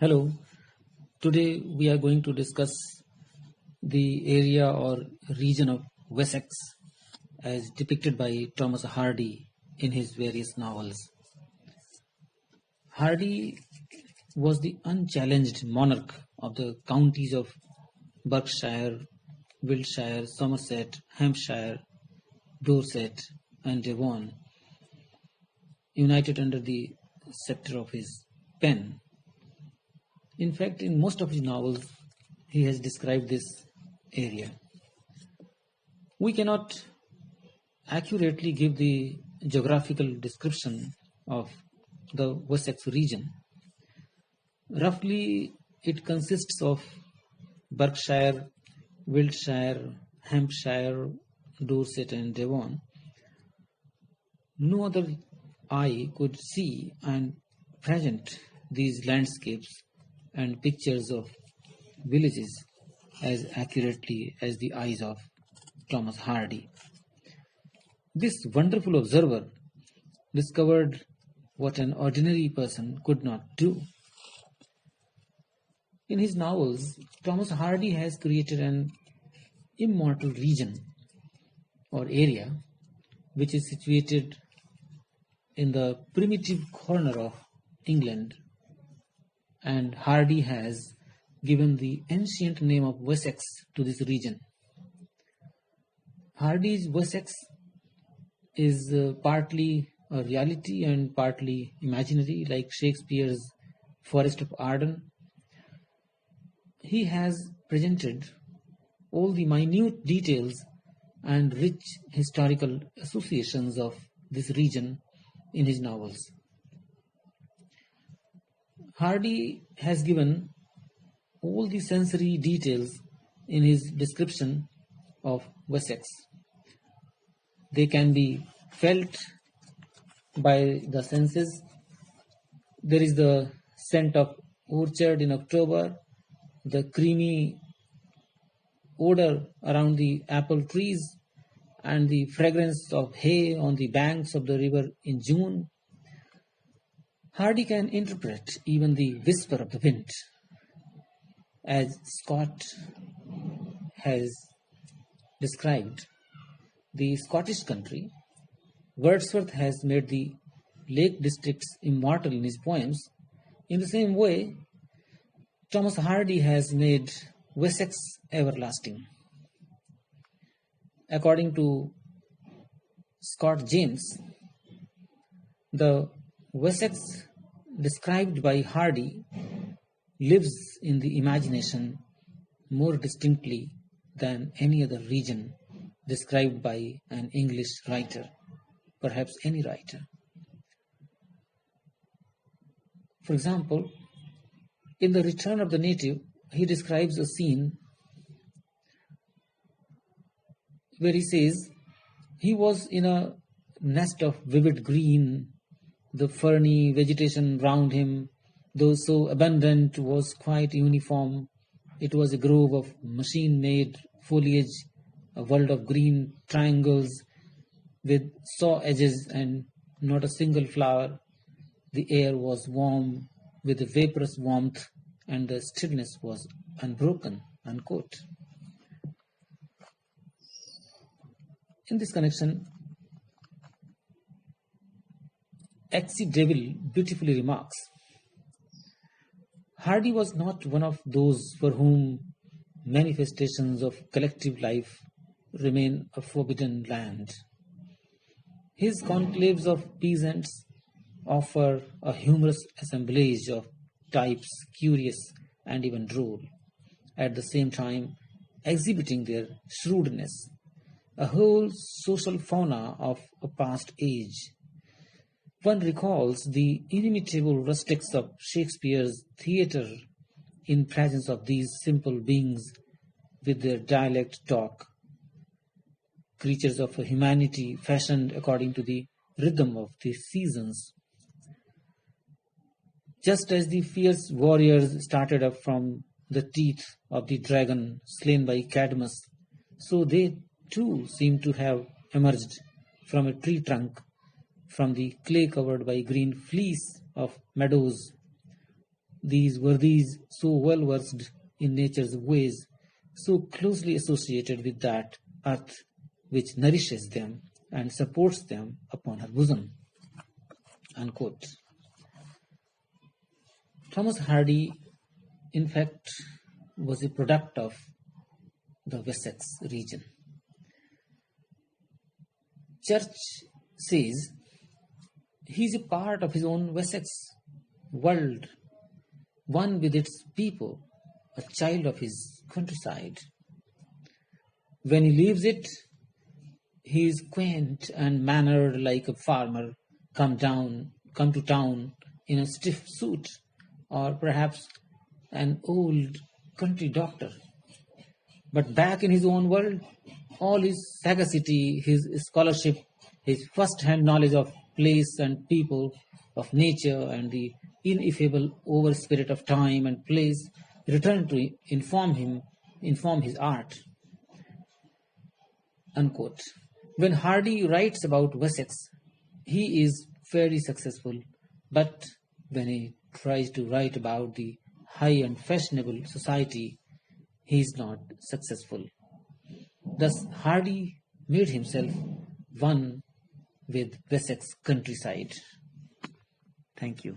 Hello, today we are going to discuss the area or region of Wessex as depicted by Thomas Hardy in his various novels. Hardy was the unchallenged monarch of the counties of Berkshire, Wiltshire, Somerset, Hampshire, Dorset, and Devon, united under the sceptre of his pen. In fact, in most of his novels, he has described this area. We cannot accurately give the geographical description of the Wessex region. Roughly, it consists of Berkshire, Wiltshire, Hampshire, Dorset, and Devon. No other eye could see and present these landscapes and pictures of villages as accurately as the eyes of Thomas Hardy. This wonderful observer discovered what an ordinary person could not do. In his novels, Thomas Hardy has created an immortal region or area which is situated in the primitive corner of England, and Hardy has given the ancient name of Wessex to this region. Hardy's Wessex is partly a reality and partly imaginary, like Shakespeare's Forest of Arden. He has presented all the minute details and rich historical associations of this region in his novels. Hardy has given all the sensory details in his description of Wessex. They can be felt by the senses. There is the scent of orchard in October, the creamy odor around the apple trees, and the fragrance of hay on the banks of the river in June. Hardy can interpret even the whisper of the wind. As Scott has described the Scottish country, Wordsworth has made the Lake Districts immortal in his poems. In the same way, Thomas Hardy has made Wessex everlasting. According to Scott James, the Wessex described by Hardy lives in the imagination more distinctly than any other region described by an English writer, perhaps any writer. For example, in The Return of the Native, he describes a scene where he says, he was in a nest of vivid green. The ferny vegetation round him, though so abundant, was quite uniform. It was a grove of machine-made foliage, a world of green triangles with saw edges and not a single flower. The air was warm with a vaporous warmth, and the stillness was unbroken, unquote. In this connection, X.C. Deville beautifully remarks, Hardy was not one of those for whom manifestations of collective life remain a forbidden land. His conclaves of peasants offer a humorous assemblage of types, curious and even droll, at the same time exhibiting their shrewdness, a whole social fauna of a past age. One recalls the inimitable rustics of Shakespeare's theatre in presence of these simple beings with their dialect talk, creatures of a humanity fashioned according to the rhythm of the seasons. Just as the fierce warriors started up from the teeth of the dragon slain by Cadmus, so they too seem to have emerged from a tree trunk, from the clay covered by green fleece of meadows, These worthies, so well versed in nature's ways, so closely associated with that earth which nourishes them and supports them upon her bosom. Unquote. Thomas Hardy, in fact, was a product of the Wessex region. Church says he is a part of his own Wessex world, one with its people, a child of his countryside. When he leaves it, he is quaint and mannered like a farmer come to town in a stiff suit, or perhaps an old country doctor. But back in his own world, all his sagacity, his scholarship, his first-hand knowledge of place and people, of nature, and the ineffable overspirit of time and place return to inform his art. Unquote. When Hardy writes about Wessex, he is fairly successful, but when he tries to write about the high and fashionable society, he is not successful. Thus, Hardy made himself one with Wessex countryside. Thank you.